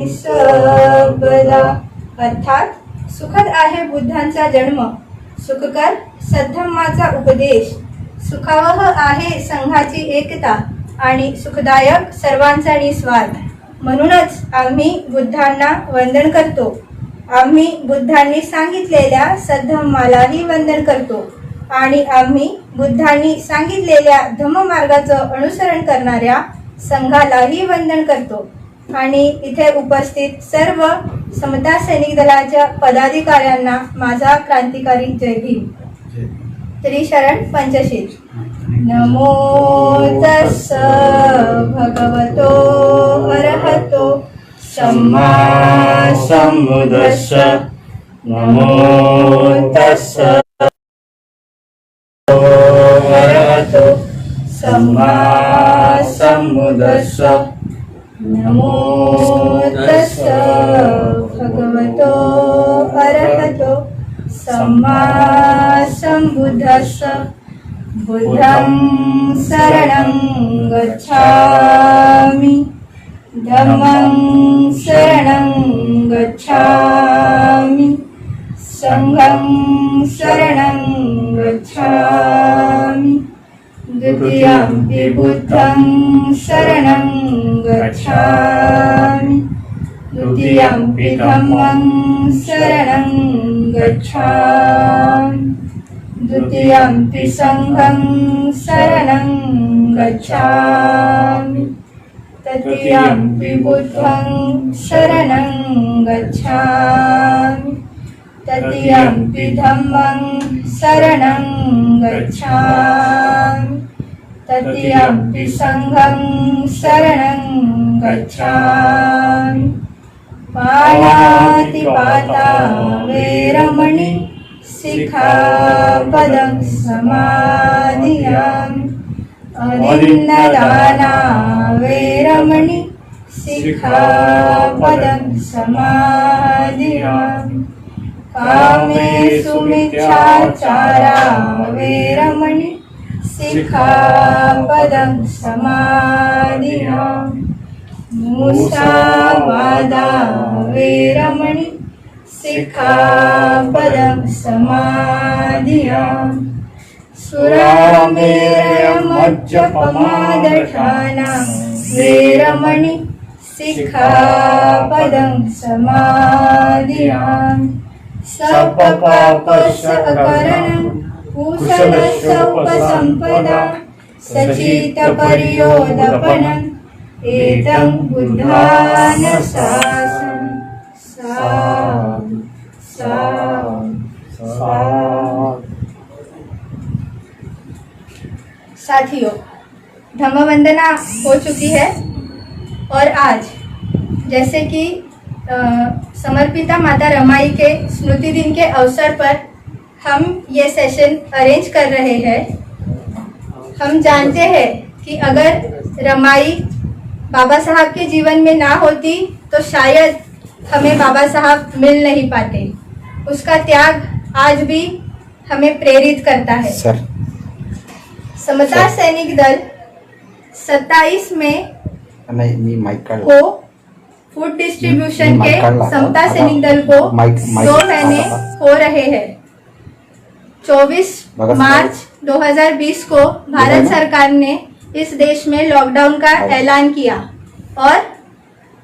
सबला अर्थात सुखद आहे बुद्धांचा जन्म, सुखकर सद्धम्माचा उपदेश, सुखावह आहे संघाची एकता आणि सुखदायक सर्वांचा निस्वार्थ. म्हणूनच आम्ही बुद्धांना वंदन करतो. आम्ही बुद्धांनी सांगितलेल्या सद्धम्मालाही वंदन करतो आणि आम्ही बुद्धांनी सांगितलेल्या धम्ममार्गाचं अनुसरण करणाऱ्या संघालाही वंदन करतो. आणि इथे उपस्थित सर्व समता सैनिक दलाच्या पदाधिकाऱ्यांना माझा क्रांतिकारी जय भीम. त्रिशरण पंचशील. नमो तस्स भगवतो अरहतो सम्मा संबुद्धस्स. नमो तस्स अरहतो सम्मा संबुद्धस्स. नमो तस्स भगवतो अरहतो सम्मा संबुद्धस्स. बुद्धं शरणं गच्छामि, धम्मं शरणं गच्छामि, संघं शरणं गच्छामि. द्वितीयंपि बुद्धं शरणं गच्छामि, द्वितीयंपि धम्मं शरणं गच्छामि, द्वितीयंपि संघं शरणं गच्छामि, तृतीयंपि बुद्धं शरणं गच्छामि, तृतीयंपि धम्मं शरणं गच्छामि, तृतीयंपि संघं शरणं गच्छामि. पाणातिपाता वेरमणि सिक्खापदं समादियामि. अनिन्नदाना वेरमणि सिक्खापदं समादियामि. कामेषु मिथ्याचारा वेरमणि सिक्खापदं समादियामि. मुसावादा वेरमणि सिक्खापदं समादियामि. सुरामेरयमज्जपमादठाना वेरमणि सिक्खापदं समादियामि. सर्वपापस्सकरणं कुशलस्य उपसम्पदा सचितपर्योदपनम् एतं बुद्धानुशासनं. साधु साधु साधु. साथियों, धम्मवंदना हो चुकी है और आज जैसे कि समर्पिता माता रमाई के स्मृति दिन के अवसर पर हम ये सेशन अरेंज कर रहे हैं. हम जानते हैं कि अगर रमाई बाबा साहब के जीवन में ना होती तो शायद हमें बाबा साहब मिल नहीं पाते. उसका त्याग आज भी हमें प्रेरित करता है. समता सैनिक दल 27 में को फूड डिस्ट्रीब्यूशन के समता सैनिक दल को 2 महीने हो रहे हैं. 24 मार्च 2020 को भारत सरकार ने इस देश में लॉकडाउन का ऐलान किया और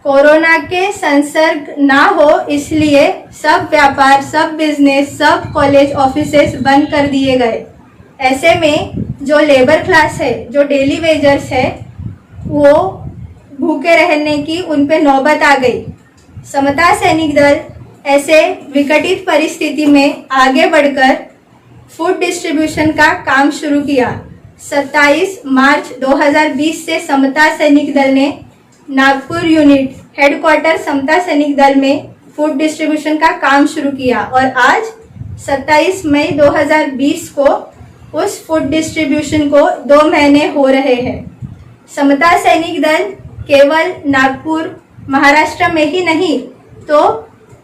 कोरोना के संसर्ग ना हो इसलिए सब व्यापार, सब बिजनेस, सब कॉलेज, ऑफिसेस बंद कर दिए गए. ऐसे में जो लेबर क्लास है, जो डेली वेजर्स है, वो भूखे रहने की उन पे नौबत आ गई. समता सैनिक दल ऐसे विकटित परिस्थिति में आगे बढ़कर फूड डिस्ट्रीब्यूशन का काम शुरू किया. 27 मार्च 2020 से समता सैनिक दल ने नागपुर यूनिट हेडक्वार्टर समता सैनिक दल में फूड डिस्ट्रीब्यूशन का काम शुरू किया और आज 27 मई 2020 को उस फूड डिस्ट्रीब्यूशन को 2 महीने हो रहे हैं. समता सैनिक दल केवल नागपुर, महाराष्ट्र में ही नहीं तो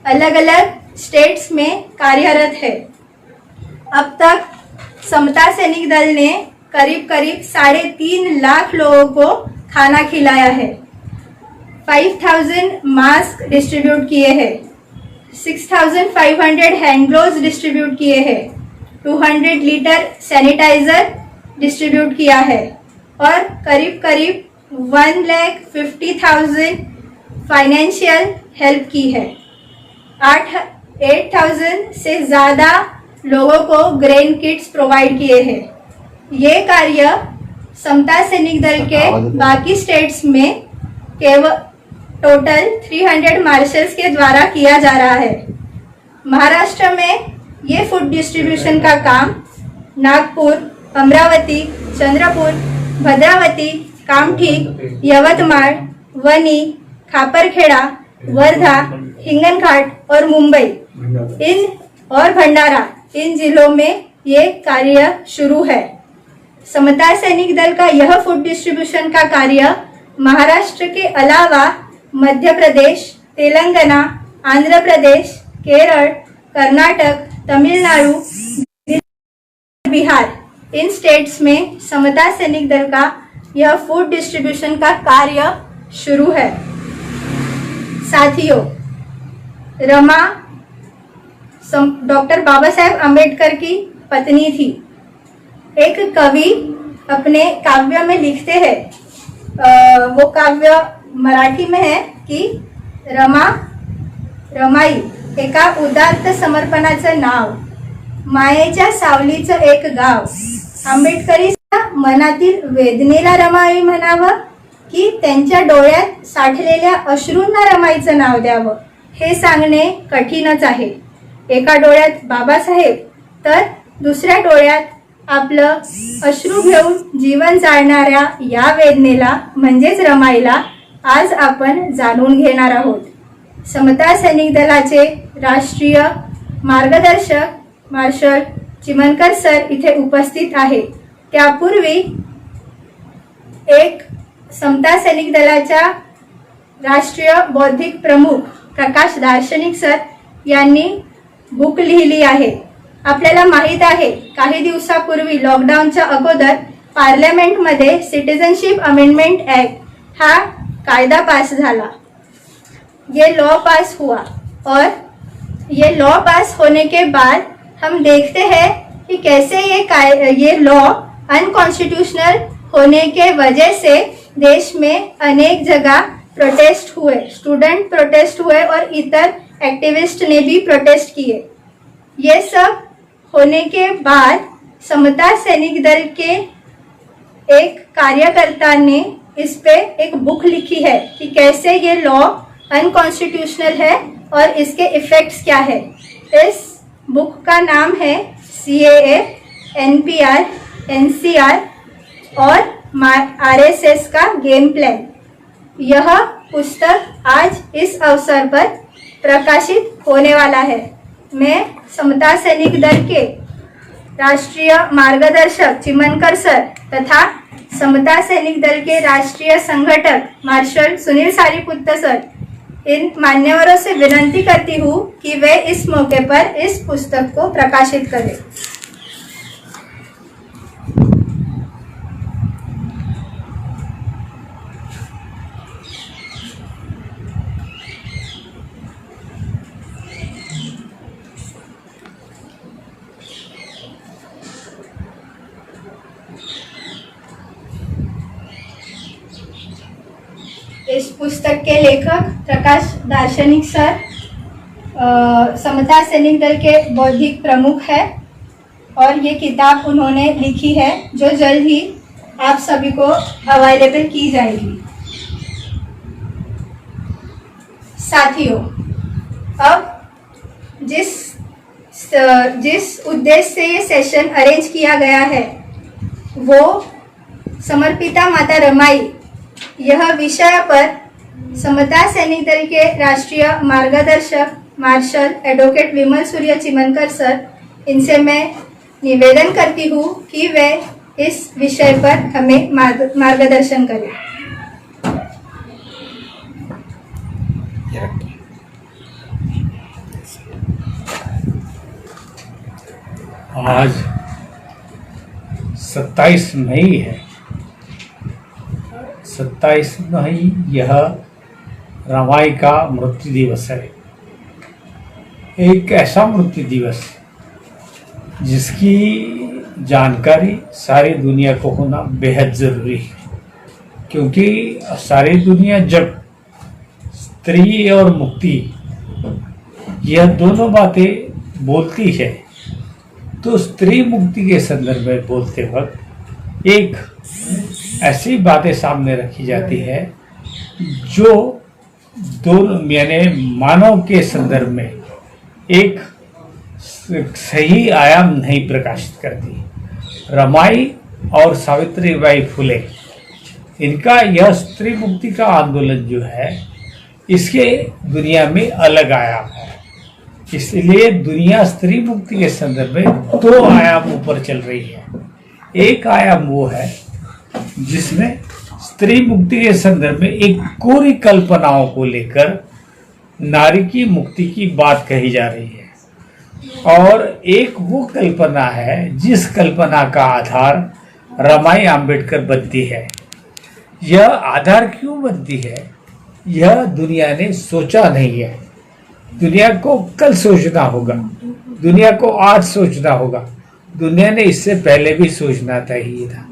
अलग अलग स्टेट्स में कार्यरत है. अब तक समता सैनिक दल ने करीब 3.5 लाख लोगों को खाना खिलाया है. 5,000 मास्क डिस्ट्रीब्यूट किए हैं, 6,500 हैंड ग्लोव्स डिस्ट्रीब्यूट किए हैं, 200 लीटर सैनिटाइजर डिस्ट्रीब्यूट किया है और करीब करीब 1,50,000 फाइनेंशियल हेल्प की है। 8,000 से ज़्यादा लोगों को ग्रेन किट्स प्रोवाइड किए हैं। ये कार्य समता सैनिक दल के बाकी स्टेट्स में केवल टोटल 300 मार्शल्स के द्वारा किया जा रहा है। महाराष्ट्र में ये फूड डिस्ट्रीब्यूशन का काम नागपुर, अमरावती, चंद्रपुर, भद्रावती, कामठी, यवतमाळ, वनी, खापरखेड़ा, वर्धा, हिंगनघाट और मुंबई और भंडारा इन जिलों में ये कार्य शुरू है। समता सैनिक दल का यह फूड डिस्ट्रीब्यूशन का कार्य महाराष्ट्र के अलावा मध्य प्रदेश, तेलंगाना, आंध्र प्रदेश, केरल, कर्नाटक, तमिलनाडु, बिहार इन स्टेट्स में समता सैनिक दल का यह फूड डिस्ट्रीब्यूशन का कार्य शुरू है। साथियों, रमा डॉक्टर बाबा साहेब अम्बेडकर की पत्नी थी। एक कवि अपने काव्य में लिखते हैं, वो काव्य मराठी में है की रमाई एका उदात्त समर्पणाचं नाव, मायेच्या सावलीचं एक गाव, आंबेडकरीच्या मनातील वेदनेला रमाई म्हणावं की त्यांच्या डोळ्यात साठलेल्या अश्रूंना रमाईचं नाव द्यावं हे सांगणे कठीणच आहे। एका डोळ्यात बाबासाहेब तर दुसऱ्या डोळ्यात आपलं अश्रू घेऊन जीवन जाळणाऱ्या या वेदनेला म्हणजेच रमाईला आज आपण जाणून घेणार आहोत। समता सैनिक दलाचे राष्ट्रीय मार्गदर्शक मार्शल चिमनकर सर इथे उपस्थित आहे। त्यापूर्वी एक समता सैनिक दलाच्या राष्ट्रीय बौद्धिक प्रमुख प्रकाश दार्शनिक सर यांनी बुक लिहिली आहे। आपल्याला माहित आहे काही दिवसापूर्वी लॉकडाऊनच्या अगोदर पार्लियामेंटमध्ये सिटीजनशिप अमेंडमेंट एक्ट हा कायदा पास झाला। ये लॉ पास हुआ और ये लॉ पास होने के बाद हम देखते हैं कि कैसे ये लॉ अनकॉन्स्टिट्यूशनल होने के वजह से देश में अनेक जगह प्रोटेस्ट हुए, स्टूडेंट प्रोटेस्ट हुए और इतर एक्टिविस्ट ने भी प्रोटेस्ट किए। ये सब होने के बाद समता सैनिक दल के एक कार्यकर्ता ने इस पे एक बुक लिखी है कि कैसे ये लॉ अनकॉन्स्टिट्यूशनल है और इसके इफेक्ट्स क्या है। इस बुक का नाम है CAA, NPR, NCR और RSS का गेम प्लान। यह पुस्तक आज इस अवसर पर प्रकाशित होने वाला है। मैं समता सैनिक दल के राष्ट्रीय मार्गदर्शक चिमनकर सर तथा समता सैनिक दल के राष्ट्रीय संगठक मार्शल सुनील सारीपुत्त सर इन मान्यवरों से विनती करती हूँ कि वे इस मौके पर इस पुस्तक को प्रकाशित करें। इस पुस्तक के लेखक प्रकाश दार्शनिक सर समता सैनिक दल के बौद्धिक प्रमुख है और ये किताब उन्होंने लिखी है जो जल्द ही आप सभी को अवेलेबल की जाएगी। साथियों, अब जिस उद्देश्य से ये सेशन अरेंज किया गया है वो समर्पिता माता रमाई यह विषय पर समता सैनिक दल के राष्ट्रीय मार्गदर्शक मार्शल एडवोकेट विमल सूर्य चिमनकर सर, इनसे मैं निवेदन करती हूँ कि वे इस विषय पर हमें मार्गदर्शन करें। आज 27 मई है। 27 मई यह रमाई का मृत्यु दिवस है। एक ऐसा मृत्यु दिवस जिसकी जानकारी सारी दुनिया को होना बेहद ज़रूरी है, क्योंकि सारी दुनिया जब स्त्री और मुक्ति यह दोनों बातें बोलती है तो स्त्री मुक्ति के संदर्भ में बोलते वक्त एक ऐसी बातें सामने रखी जाती है जो दोनों यानी मानव के संदर्भ में एक सही आयाम नहीं प्रकाशित करती। रमाई और सावित्रीबाई फुले, इनका यह स्त्री मुक्ति का आंदोलन जो है इसके दुनिया में अलग आयाम है। इसलिए दुनिया स्त्री मुक्ति के संदर्भ में दो आयाम ऊपर चल रही है। एक आयाम वो है जिसमें स्त्री मुक्ति के संदर्भ में एक कोरी कल्पनाओं को लेकर नारी की मुक्ति की बात कही जा रही है, और एक वो कल्पना है जिस कल्पना का आधार रमाई अंबेडकर बनती है। यह आधार क्यों बनती है, यह दुनिया ने सोचा नहीं है। दुनिया को कल सोचना होगा, दुनिया को आज सोचना होगा। दुनिया ने इससे पहले भी सोचना चाहिए था।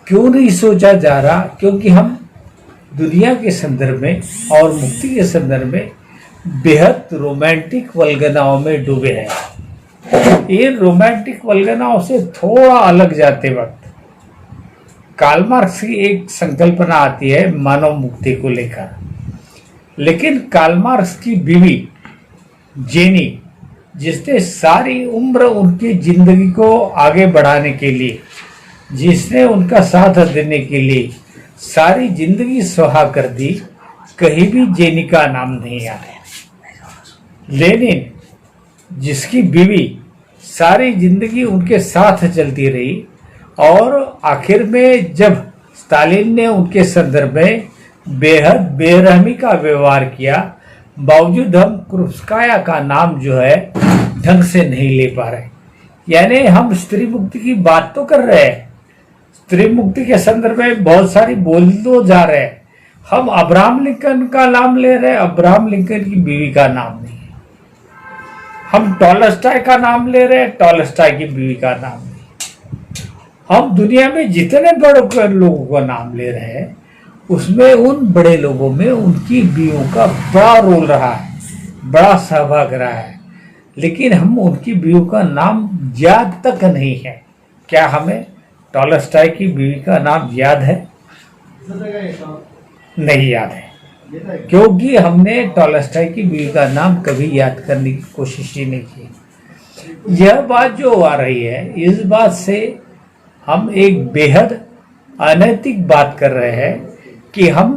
क्यों नहीं सोचा जा रहा? क्योंकि हम दुनिया के संदर्भ में और मुक्ति के संदर्भ में बेहद रोमांटिक वल्गनाओं में डूबे हैं। ये रोमांटिक वल्गनाओं से थोड़ा अलग जाते वक्त कार्ल मार्क्स की एक संकल्पना आती है मानव मुक्ति को लेकर, लेकिन कार्ल मार्क्स की बीवी जेनी, जिसने सारी उम्र उनकी जिंदगी को आगे बढ़ाने के लिए, जिसने उनका साथ देने के लिए सारी जिंदगी सुहा कर दी, कहीं भी जेनी का नाम नहीं आया। लेनिन, जिसकी बीवी सारी जिंदगी उनके साथ चलती रही और आखिर में जब स्टालिन ने उनके संदर्भ में बेहद बेरहमी का व्यवहार किया, बावजूद हम क्रुप्स्काया का नाम जो है ढंग से नहीं ले पा रहे। यानी हम स्त्री मुक्ति की बात तो कर रहे हैं, स्त्री मुक्ति के संदर्भ में बहुत सारी बोल तो जा रहे हैं, हम अब्राहम लिंकन का नाम ले रहे हैं, अब्राहम लिंकन की बीवी का नाम नहीं है। हम टॉलस्टॉय का नाम ले रहे हैं, टॉलस्टॉय की बीवी का नाम नहीं। हम दुनिया में जितने बड़े लोगों का नाम ले रहे हैं उसमें उन बड़े लोगों में उनकी बीवियों का बड़ा रोल रहा है, बड़ा सहभाग रहा है, लेकिन हम उनकी बीवियों का नाम याद तक नहीं है। क्या हमें टॉलस्टॉय की बीवी का नाम याद है? नहीं याद है, क्योंकि हमने टॉलस्टॉय की बीवी का नाम कभी याद करने की कोशिश ही नहीं की। यह बात जो आ रही है, इस बात से हम एक बेहद अनैतिक बात कर रहे हैं कि हम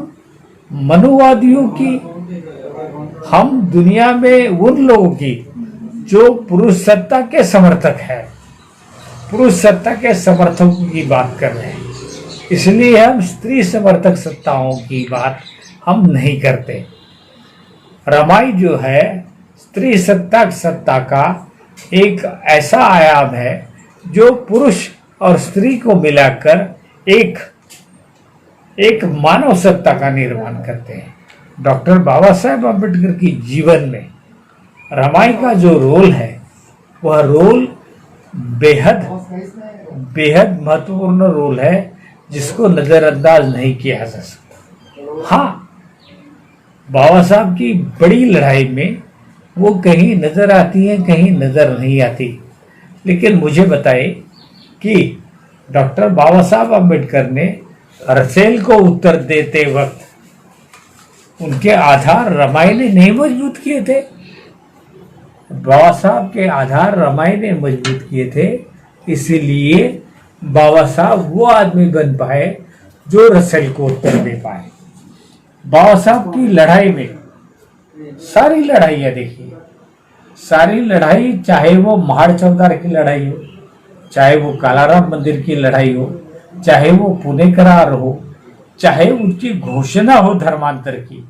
मनुवादियों की, हम दुनिया में उन लोगों की जो पुरुष सत्ता के समर्थक है, पुरुष सत्ता के समर्थकों की बात कर रहे हैं। इसलिए हम स्त्री समर्थक सत्ताओं की बात हम नहीं करते। रमाई जो है स्त्री सत्ता का एक ऐसा आयाम है जो पुरुष और स्त्री को मिलाकर एक मानव सत्ता का निर्माण करते हैं। डॉक्टर बाबा साहेब अम्बेडकर की जीवन में रमाई का जो रोल है वह रोल बेहद महत्वपूर्ण रोल है, जिसको नजरअंदाज नहीं किया जा सकता। हाँ, बाबा साहब की बड़ी लड़ाई में वो कहीं नजर आती है, कहीं नजर नहीं आती। लेकिन मुझे बताए कि डॉक्टर बाबा साहब अम्बेडकर ने रसेल को उत्तर देते वक्त उनके आधार रमाई ने नहीं मजबूत किए थे। बाबा साहब के आधार रमाई ने मजबूत किए थे, इसीलिए बाबा साहब वो आदमी बन पाए जो रसेल को उत्तर दे पाए। बाबा साहब की लड़ाई में सारी लड़ाइयाँ देखिए, सारी लड़ाई, चाहे वो महाड़ चौधार की लड़ाई हो, चाहे वो कालाराम मंदिर की लड़ाई हो, चाहे वो पुणे करार हो, चाहे उनकी घोषणा हो धर्मांतर की,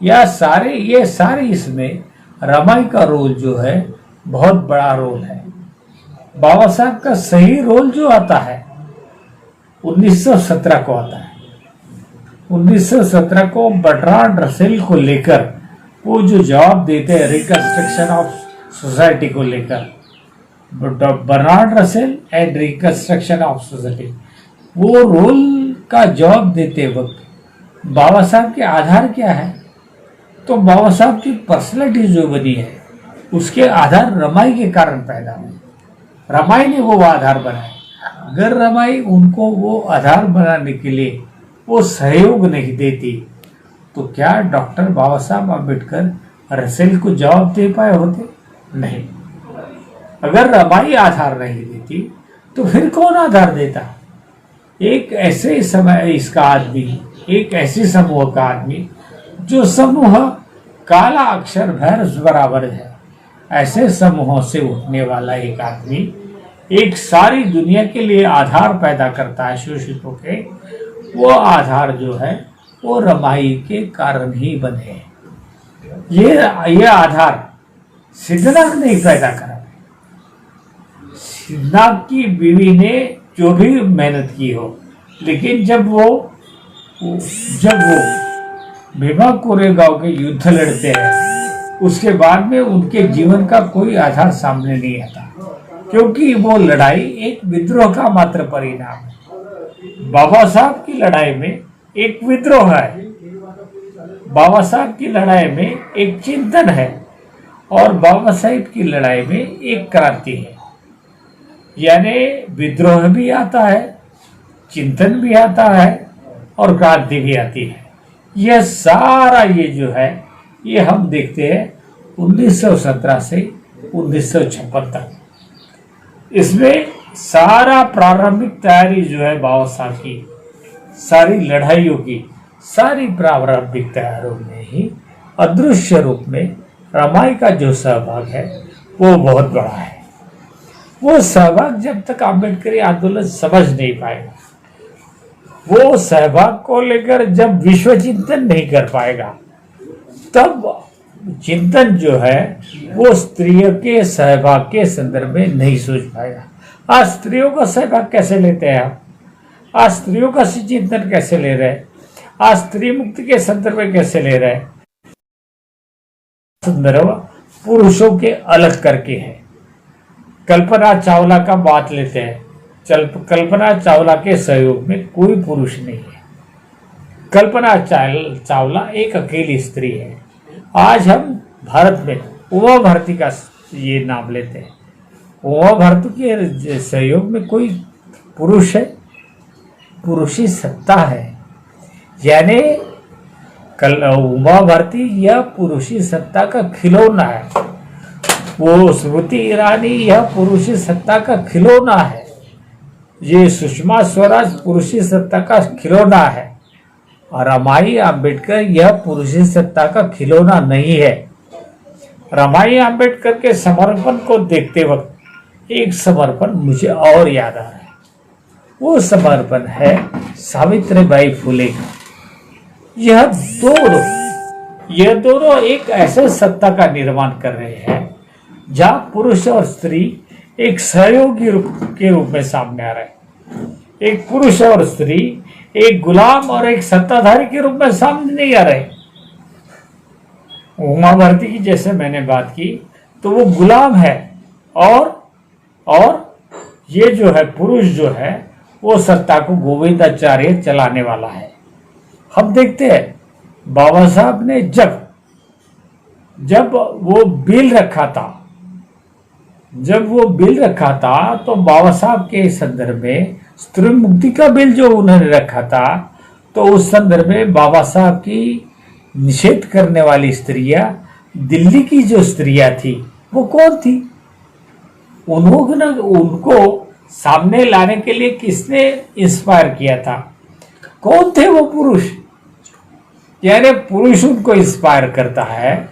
या ये सारे इसमें रमाई का रोल जो है बहुत बड़ा रोल है। बाबा साहब का सही रोल जो आता है 1917 को आता है। 1917 को बर्ट्रांड रसेल को लेकर वो जो जवाब देते हैं रिकंस्ट्रक्शन ऑफ सोसाइटी को लेकर, Bertrand Russell and reconstruction of society, वो रोल का जवाब देते वक्त बाबा साहब के आधार क्या है? तो बाबा साहब की पर्सनैलिटी जो बनी है उसके आधार रमाई के कारण पैदा हुए। रमाई ने वो आधार बनाए। अगर रमाई उनको वो आधार बनाने के लिए वो सहयोग नहीं देती तो क्या डॉक्टर बाबा साहब अम्बेडकर रसेल को जवाब दे पाए होते? नहीं। अगर रमाई आधार नहीं देती तो फिर कौन आधार देता? एक ऐसे समय इसका आदमी, एक ऐसे समूह का आदमी जो समूह काला अक्षर भैरस बराबर है, ऐसे समूहों से उठने वाला एक आदमी एक सारी दुनिया के लिए आधार पैदा करता है शोषितों के। वो आधार जो है वो रमाई के कारण ही बने। ये आधार सिद्धनाथ ने पैदा करा। सिद्धनाथ की बीवी ने जो भी मेहनत की हो, लेकिन जब वो भीमा कोरेगांव के युद्ध लड़ते हैं उसके बाद में उनके जीवन का कोई आधार सामने नहीं आता, क्योंकि वो लड़ाई एक विद्रोह का मात्र परिणाम है। बाबा साहब की लड़ाई में एक विद्रोह है, बाबा साहब की लड़ाई में एक चिंतन है, और बाबा साहब की लड़ाई में एक क्रांति है। यानी विद्रोह भी आता है, चिंतन भी आता है और क्रांति भी आती है। यह सारा ये जो है ये हम देखते हैं 1917 से 1956 तक। इसमें सारा प्रारंभिक तैयारी जो है बाबा साहब की, सारी लड़ाइयों की सारी प्रारंभिक तैयारियों में ही अदृश्य रूप में रमाई का जो सहभाग है वो बहुत बड़ा है। वो सहभाग जब तक अम्बेडकरी आंदोलन समझ नहीं पाएगा, वो सहभाग को लेकर जब विश्व चिंतन नहीं कर पाएगा, तब चिंतन जो है वो स्त्रियों के सहभाग के संदर्भ में नहीं सोच पाएगा। आज स्त्रियों का सहभाग कैसे लेते हैं आप? आज स्त्रियों का चिंतन कैसे ले रहे हैं? आज स्त्री मुक्ति के संदर्भ में कैसे ले रहे हैं? संदर्भ पुरुषों के अलग करके है। कल्पना चावला का बात लेते हैं, कल्पना चावला के सहयोग में कोई पुरुष नहीं है। कल्पना चावला एक अकेली स्त्री है। आज हम भारत में उमा भारती का ये नाम लेते हैं। उमा भारती के सहयोग में कोई पुरुष है? पुरुषी सत्ता है। यानी उमा भारती यह पुरुषी सत्ता का खिलौना है। वो स्मृति ईरानी यह पुरुषी सत्ता का खिलौना है। ये सुषमा स्वराज पुरुषी सत्ता का खिलौना है। और रमाई अम्बेडकर यह पुरुषी सत्ता का खिलौना नहीं है। रमाई अम्बेडकर के समर्पण को देखते वक्त एक समर्पण मुझे और याद आ रहा है। वो समर्पण है सावित्रीबाई फुले का। यह दोनों एक ऐसे सत्ता का निर्माण कर रहे हैं जहां पुरुष और स्त्री एक सहयोगी के रूप में सामने आ रहे हैं। एक पुरुष और स्त्री एक गुलाम और एक सत्ताधारी के रूप में सामने नहीं आ रहे। उमा भारती की जैसे मैंने बात की तो वो गुलाम है, और ये जो है पुरुष जो है वो सत्ता को गोविंदाचार्य चलाने वाला है। हम देखते हैं बाबा साहब ने जब वो बिल रखा था तो बाबा साहब के संदर्भ में स्त्री मुक्ति का बिल जो उन्होंने रखा था, तो उस संदर्भ में बाबा साहब की निषेध करने वाली स्त्रियां, दिल्ली की जो स्त्रियां थी वो कौन थी? उनको सामने लाने के लिए किसने इंस्पायर किया था? कौन थे वो पुरुष? यानी पुरुष उनको इंस्पायर करता है,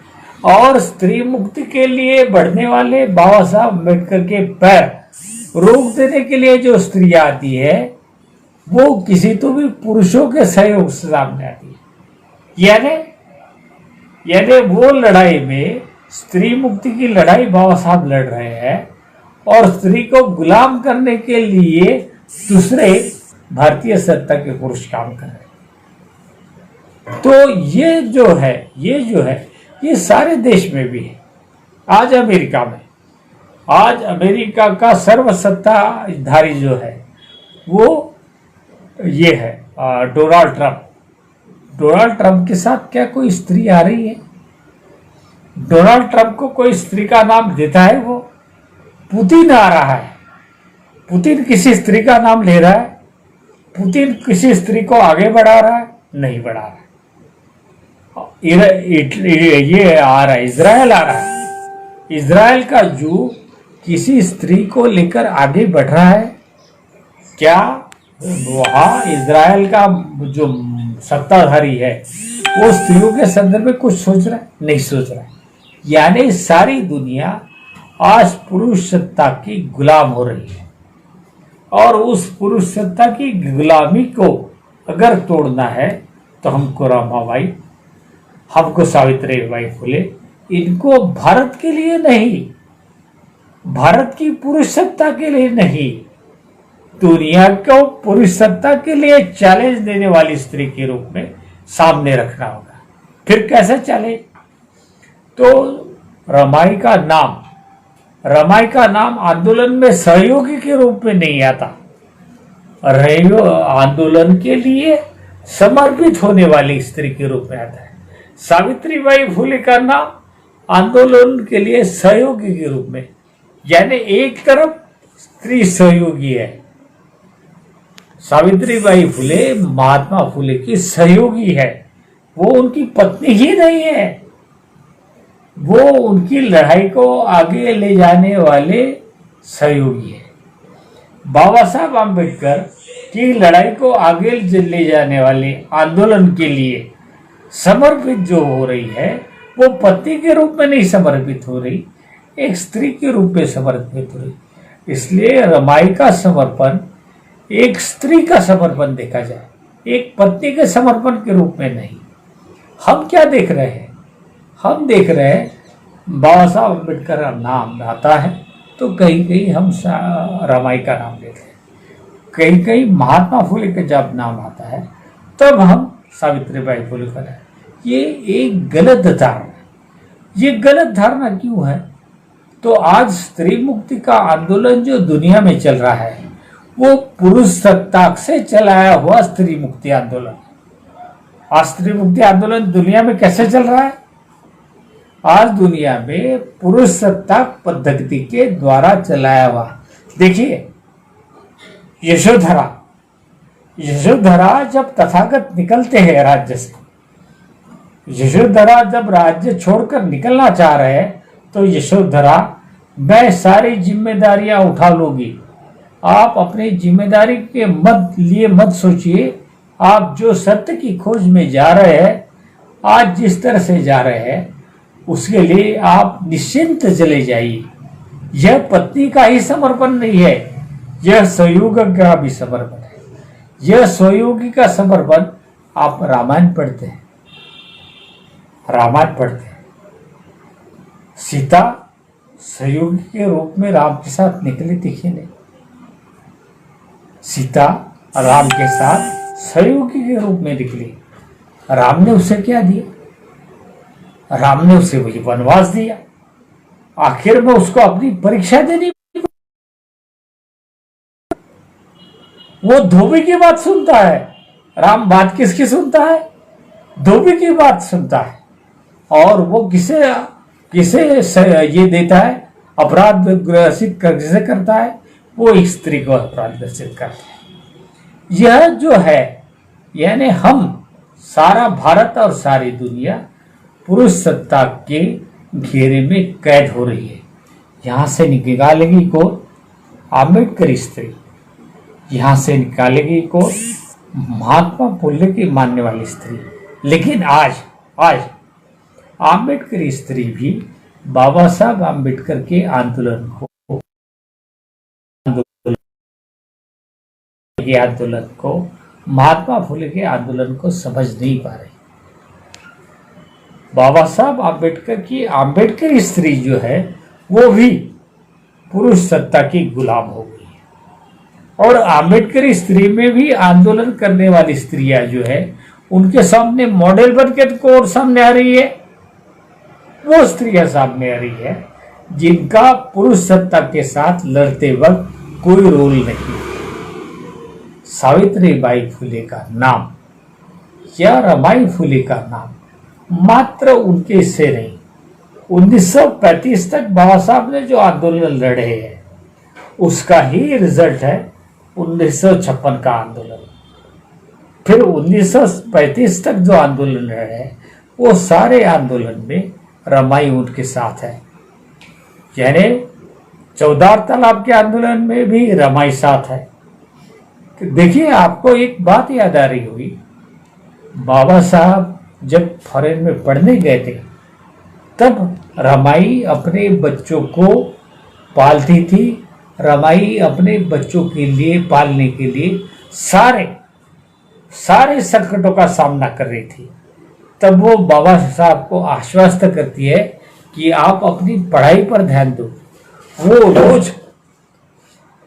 और स्त्री मुक्ति के लिए बढ़ने वाले बाबा साहब अम्बेडकर के पैर रोक देने के लिए जो स्त्रियां आती है वो किसी तो भी पुरुषों के सहयोग से सामने आती है। यानी वो लड़ाई में स्त्री मुक्ति की लड़ाई बाबा साहब लड़ रहे हैं, और स्त्री को गुलाम करने के लिए दूसरे भारतीय सत्ता के पुरुष काम कर रहे हैं। तो ये जो है ये सारे देश में भी है। आज अमेरिका का सर्वसत्ताधारी जो है वो ये है डोनाल्ड ट्रंप के साथ क्या कोई स्त्री आ रही है? डोनाल्ड ट्रंप को कोई स्त्री का नाम देता है? वो पुतिन आ रहा है, पुतिन किसी स्त्री का नाम ले रहा है? पुतिन किसी स्त्री को आगे बढ़ा रहा है? नहीं बढ़ा रहा है। ये आ रहा है, इजराइल आ रहा है, इजराइल का जू किसी स्त्री को लेकर आगे बढ़ रहा है क्या? वहां इजराइल का जो सत्ताधारी है वो स्त्रियों के संदर्भ में कुछ सोच रहा है? नहीं सोच रहा है। यानी सारी दुनिया आज पुरुष सत्ता की गुलाम हो रही है, और उस पुरुष सत्ता की गुलामी को अगर तोड़ना है तो हमको रमाबाई, हमको सावित्रीबाई फुले, इनको भारत के लिए नहीं, भारत की पुरुष सत्ता के लिए नहीं, दुनिया को पुरुष सत्ता के लिए चैलेंज देने वाली स्त्री के रूप में सामने रखना होगा। फिर कैसे चले? तो रमाई का नाम आंदोलन में सहयोगी के रूप में नहीं आता, आंदोलन के लिए समर्पित होने वाली स्त्री के रूप में आता है। सावित्रीबाई फुले का नाम आंदोलन के लिए सहयोगी के रूप में, यानी एक तरफ स्त्री सहयोगी है, सावित्रीबाई फुले महात्मा फुले की सहयोगी है, वो उनकी पत्नी ही नहीं है, वो उनकी लड़ाई को आगे ले जाने वाले सहयोगी है। बाबा साहब आम्बेडकर की लड़ाई को आगे ले जाने वाले आंदोलन के लिए समर्पित जो हो रही है वो पति के रूप में नहीं समर्पित हो रही, एक स्त्री के रूप में समर्पित हो रही। इसलिए रमाई का समर्पण एक स्त्री का समर्पण देखा जाए, एक पत्नी के समर्पण के रूप में नहीं। हम क्या देख रहे हैं? हम देख रहे हैं बाबा साहब अम्बेडकर का नाम आता है तो कहीं कहीं हम रमाई का नाम लेते हैं, कहीं कहीं महात्मा फुले का जब नाम आता है तब हम सावित्रीबाई फुले का नाम। ये एक गलत धारणा, ये गलत धारणा क्यों है? तो आज स्त्री मुक्ति का आंदोलन जो दुनिया में चल रहा है वो पुरुष सत्ता से चलाया हुआ स्त्री मुक्ति आंदोलन। आज स्त्री मुक्ति आंदोलन दुनिया में कैसे चल रहा है? आज दुनिया में पुरुष सत्ता पद्धति के द्वारा चलाया हुआ। देखिए यशोधरा जब तथागत निकलते हैं राज्य से, यशोधरा जब राज्य छोड़कर निकलना चाह रहे हैं तो यशोधरा, मैं सारी जिम्मेदारियां उठा लूंगी, आप अपनी जिम्मेदारी के मत सोचिए, आप जो सत्य की खोज में जा रहे हैं, आज जिस तरह से जा रहे हैं उसके लिए आप निश्चिंत चले जाइए। यह पत्नी का ही समर्पण नहीं है, यह सहयोगी का भी समर्पण है। यह सहयोगी का समर्पण, आप रामायण पढ़ते हैं, सीता सहयोगी के रूप में राम के साथ निकली, दिखी नहीं। सीता राम के साथ सहयोगी के रूप में निकली। राम ने उसे क्या दिया? राम ने उसे वही वनवास दिया, आखिर में उसको अपनी परीक्षा देनी। वो धोबी की बात सुनता है, राम बात किसकी सुनता है? धोबी की बात सुनता है। और वो किसे ये देता है? अपराध ग्रसित किसे करता है? वो एक स्त्री को अपराध ग्रसित करता है। यह जो है, यानी हम सारा भारत और सारी दुनिया पुरुष सत्ता के घेरे में कैद हो रही है। यहां से निकालेगी को आम्बेडकर स्त्री, यहां से निकालेगी को महात्मा फुले की मानने वाली स्त्री। लेकिन आज आम्बेडकर स्त्री भी बाबा साहब आम्बेडकर के आंदोलन को महात्मा फुले के आंदोलन को समझ नहीं पा रही। बाबा साहब आम्बेडकर की आम्बेडकर स्त्री जो है वो भी पुरुष सत्ता की गुलाम हो गई है। और आम्बेडकर स्त्री में भी आंदोलन करने वाली स्त्रियां जो है उनके सामने मॉडल बनकर कोर सामने आ रही है, वो स्त्रियां सामने आ रही है जिनका पुरुष सत्ता के साथ लड़ते वक्त कोई रोल नहीं। सावित्रीबाई फुले का नाम या रमाई फुले का नाम मात्र उनके से नहीं, 1935 तक बाबा साहब ने जो आंदोलन लड़े हैं उसका ही रिजल्ट है 1956 का आंदोलन। फिर 1935 तक जो आंदोलन लड़े वो सारे आंदोलन में रमाई उनके साथ है। यानी चौदार तालाब के आंदोलन में भी रमाई साथ है। तो देखिए, आपको एक बात याद आ रही होगी, बाबा साहब जब फॉरेन में पढ़ने गए थे तब रमाई अपने बच्चों को पालती थी। रमाई अपने बच्चों के लिए पालने के लिए सारे संकटों का सामना कर रही थी। तब वो बाबा साहब को आश्वस्त करती है कि आप अपनी पढ़ाई पर ध्यान दो। वो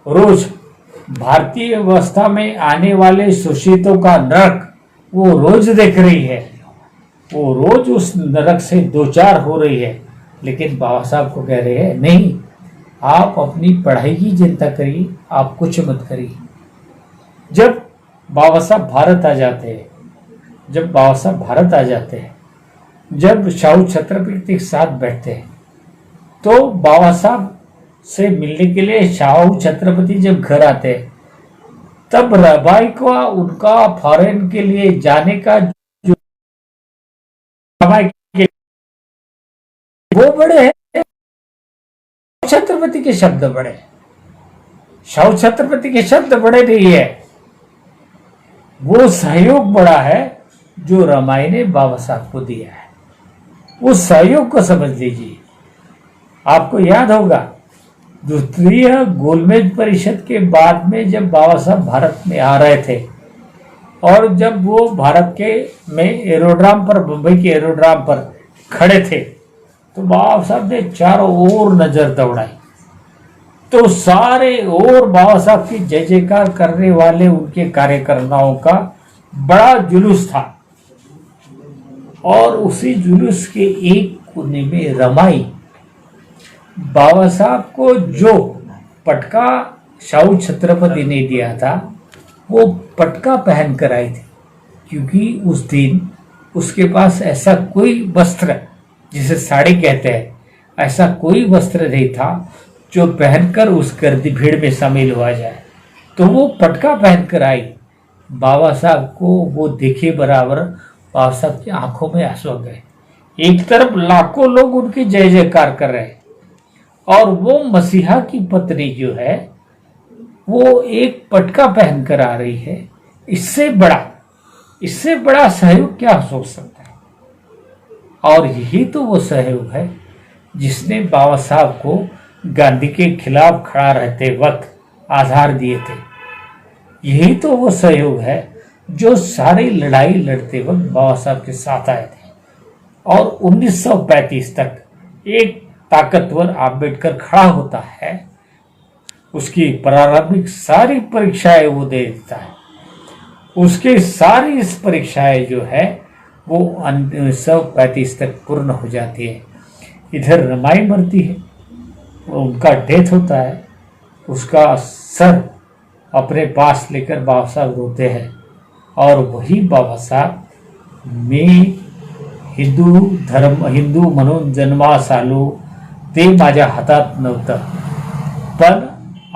रोज भारतीय व्यवस्था में आने वाले शोषितों का नरक वो रोज देख रही है, वो रोज उस नरक से दो चार हो रही है। लेकिन बाबा साहब को कह रहे हैं, नहीं, आप अपनी पढ़ाई की चिंता करिए, आप कुछ मत करिए। जब बाबा साहब भारत आ जाते हैं, जब शाहू छत्रपति के साथ बैठते हैं, तो बाबा साहब से मिलने के लिए शाहू छत्रपति जब घर आते हैं तब रमाई को उनका फॉरेन के लिए जाने का जो वो बड़े हैं, छत्रपति के शब्द बड़े, शाहू छत्रपति के शब्द बड़े नहीं है। वो सहयोग बड़ा है जो रमाई ने बाबा साहब को दिया है। उस सहयोग को समझ लीजिए। आपको याद होगा, द्वितीय गोलमेज परिषद के बाद में जब बाबा साहब भारत में आ रहे थे और जब वो भारत के में एरोड्राम पर, मुंबई के एरोड्राम पर खड़े थे, तो बाबा साहब ने चारों ओर नजर दौड़ाई। तो सारे ओर बाबा साहब की जय जयकार करने वाले उनके कार्यकर्ताओं का बड़ा जुलूस था। और उसी जुलूस के एक कोने में रमाई बाबा साहब को जो पटका शाहू छत्रपति ने दिया था वो पटका पहन कर आई थी, क्योंकि उस दिन उसके पास ऐसा कोई वस्त्र, जिसे साड़ी कहते हैं, ऐसा कोई वस्त्र नहीं था जो पहनकर उस गर्दी भीड़ में शामिल हुआ जाए। तो वो पटका पहनकर आई। बाबा साहब को वो देखे बराबर बाबा साहब की आंखों में आंसू आ गए। एक तरफ लाखों लोग उनकी जय जयकार कर रहे और वो मसीहा की पत्नी जो है वो एक पटका पहनकर आ रही है। इससे बड़ा सहयोग क्या हो सकता है। और यही तो वो सहयोग है जिसने बाबा साहब को गांधी के खिलाफ खड़ा रहते वक्त आधार दिए थे। यही तो वो सहयोग है जो सारी लड़ाई लड़ते वक्त बाबा साहब के साथ आए थे। और 1935 तक एक ताकतवर आम्बेडकर खड़ा होता है, उसकी प्रारंभिक सारी परीक्षाएं वो दे देता है। उसकी सारी इस परीक्षाएं जो है वो 1935 तक पूर्ण हो जाती है। इधर रमाई मरती है, उनका डेथ होता है, उसका सर अपने पास लेकर बाबा साहब रोते हैं। और वही बाबा साहब मी हिंदू म्हणून जन्मास आलो ते माझ्या हातात नव्हतं, पण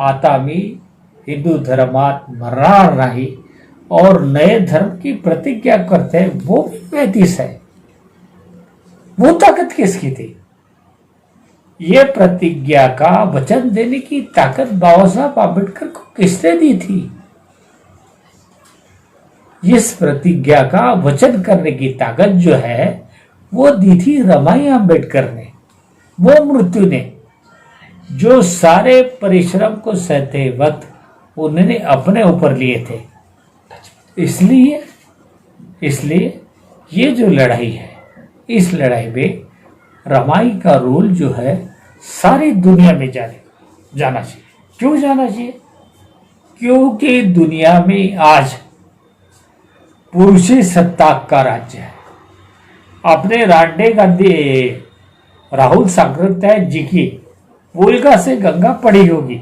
आता मी हिंदू धर्मात मरणार नहीं और नए धर्म की प्रतिज्ञा करते हैं, वो भी 35 है। वो ताकत किसकी थी? ये प्रतिज्ञा का वचन देने की ताकत बाबा साहब आम्बेडकर को किसने दी थी? इस प्रतिज्ञा का वचन करने की ताकत जो है वो दी थी रमाई आम्बेडकर ने, वो मृत्यु ने, जो सारे परिश्रम को सहते वक्त उन्होंने अपने ऊपर लिए थे। इसलिए ये जो लड़ाई है, इस लड़ाई में रमाई का रोल जो है सारी दुनिया में जाना चाहिए। क्यों जाना चाहिए? क्योंकि दुनिया में आज पुरुषी सत्ता का राज्य है। अपने रांडे गांधी राहुल सांकृत्यायन जी की वोल्गा से गंगा पड़ी होगी।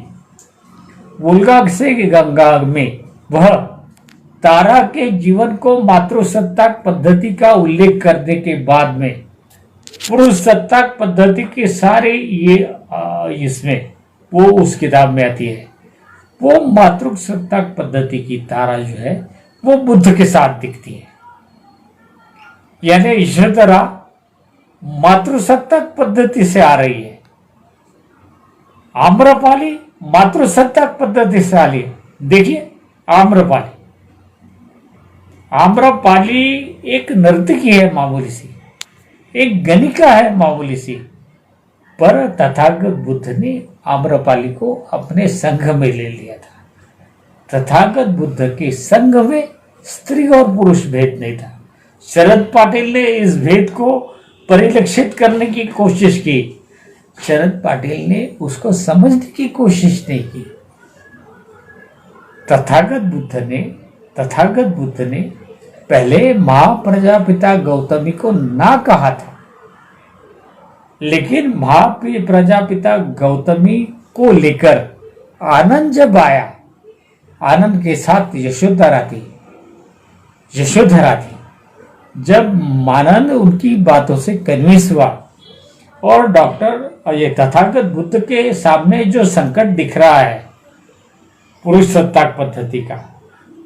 वोल्गा से गंगा में वह तारा के जीवन को मातृसत्ताक पद्धति का उल्लेख करने के बाद में पुरुष सत्ताक पद्धति के सारे ये इसमें वो उस किताब में आती है। वो मातृसत्ताक पद्धति की तारा जो है वो बुद्ध के साथ दिखती है, यानी यशोधरा मातृसत्ताक पद्धति से आ रही है, आम्रपाली मातृसत्ताक पद्धति से आ रही है। देखिए आम्रपाली एक नर्तकी है मामूली सी, एक गणिका है मामूली सी, पर तथागत बुद्ध ने आम्रपाली को अपने संघ में ले लिया था। तथागत बुद्ध के संघ में स्त्री और पुरुष भेद नहीं था। शरद पाटिल ने इस भेद को परिलक्षित करने की कोशिश की, शरद पाटिल ने उसको समझने की कोशिश नहीं की। तथागत बुद्ध ने पहले महाप्रजापिता गौतमी को ना कहा था, लेकिन महाप्रजापिता गौतमी को लेकर आनंद जब आया, आनंद के साथ यशोधरा थी। जब आनंद उनकी बातों से कन्विंस हुआ और डॉक्टर ये तथागत बुद्ध के सामने जो संकट दिख रहा है पुरुष सत्ताक पद्धति का,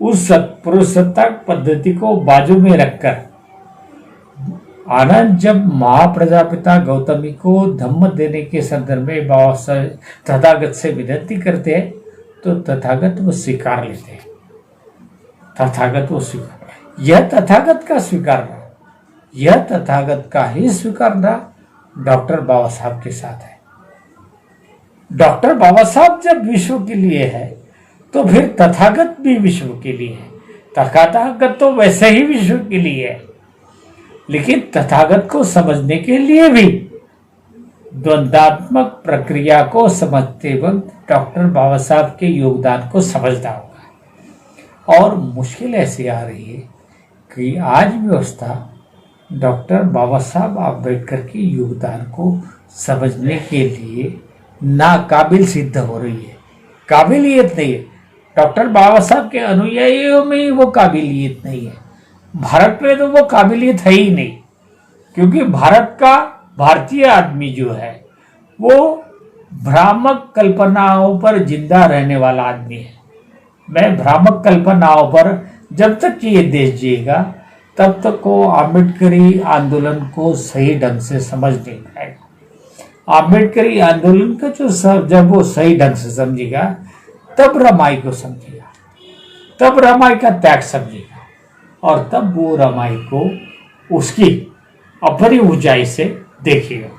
उस पुरुष सत्ताक पद्धति को बाजू में रखकर आनंद जब महाप्रजापिता गौतमी को धम्म देने के संदर्भ में बाबा तथागत से विनती करते हैं तो तथागत वो स्वीकार लेते हैं। यह तथागत का स्वीकारना, यह तथागत का ही स्वीकारना डॉक्टर बाबा साहब के साथ है। डॉक्टर बाबा साहब जब विश्व के लिए है तो फिर तथागत भी विश्व के लिए है। तथागत तो वैसे ही विश्व के लिए है, लेकिन तथागत को समझने के लिए भी द्वंद्वात्मक प्रक्रिया को समझते वक्त डॉक्टर बाबा साहब के योगदान को समझना होगा। और मुश्किल ऐसी आ रही है कि आज व्यवस्था डॉक्टर बाबा साहब आम्बेडकर के योगदान को समझने के लिए नाकाबिल सिद्ध हो रही है। काबिलियत नहीं है, डॉक्टर बाबा साहब के अनुयायियों में वो काबिलियत नहीं है। भारत में तो वो काबिलियत है ही नहीं, क्योंकि भारत का भारतीय आदमी जो है वो भ्रामक कल्पनाओं पर जिंदा रहने वाला आदमी है। मैं भ्रामक कल्पनाओं पर जब तक ये देश जिएगा तब तक वो आम्बेडकरी आंदोलन को सही ढंग से समझ नहीं पाएगा। आम्बेडकरी आंदोलन का जो जब वो सही ढंग से समझेगा तब रमाई को समझेगा, तब रमाई का त्याग समझेगा, और तब वो रमाई को उसकी अपनी ऊंचाई से देखेगा।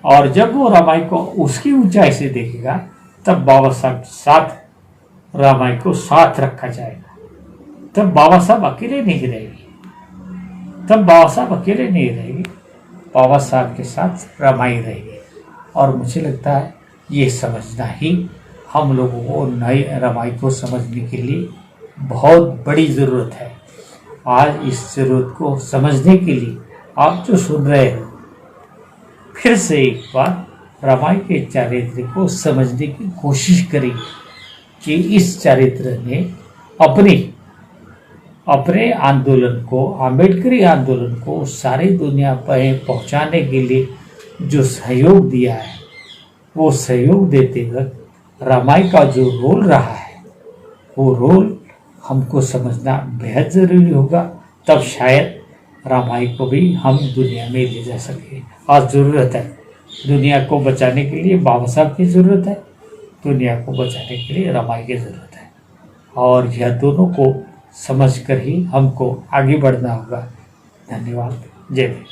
और जब वो रमाई को उसकी ऊंचाई से देखेगा तब बाबा साहब के साथ रमाई को साथ रखा जाएगा। तब बाबा साहब अकेले नहीं रहेगी, बाबा साहब के साथ रमाई रहेगी। और मुझे लगता है ये समझना ही हम लोगों को नई रमाई को समझने के लिए बहुत बड़ी ज़रूरत है। आज इस ज़रूरत को समझने के लिए आप जो सुन रहे हो, फिर से एक बार रमाई के चरित्र को समझने की कोशिश करेंगे कि इस चरित्र ने अपने आंदोलन को, आम्बेडकरी आंदोलन को सारी दुनिया पर पहुंचाने के लिए जो सहयोग दिया है, वो सहयोग देते वक्त रमाई का जो रोल रहा है, वो रोल हमको समझना बेहद ज़रूरी होगा। तब शायद रमाई को भी हम दुनिया में ले जा सके। और ज़रूरत है, दुनिया को बचाने के लिए बाबा साहब की ज़रूरत है, दुनिया को बचाने के लिए रमाई की ज़रूरत है। और यह दोनों को समझकर ही हमको आगे बढ़ना होगा। धन्यवाद। जय हिंद।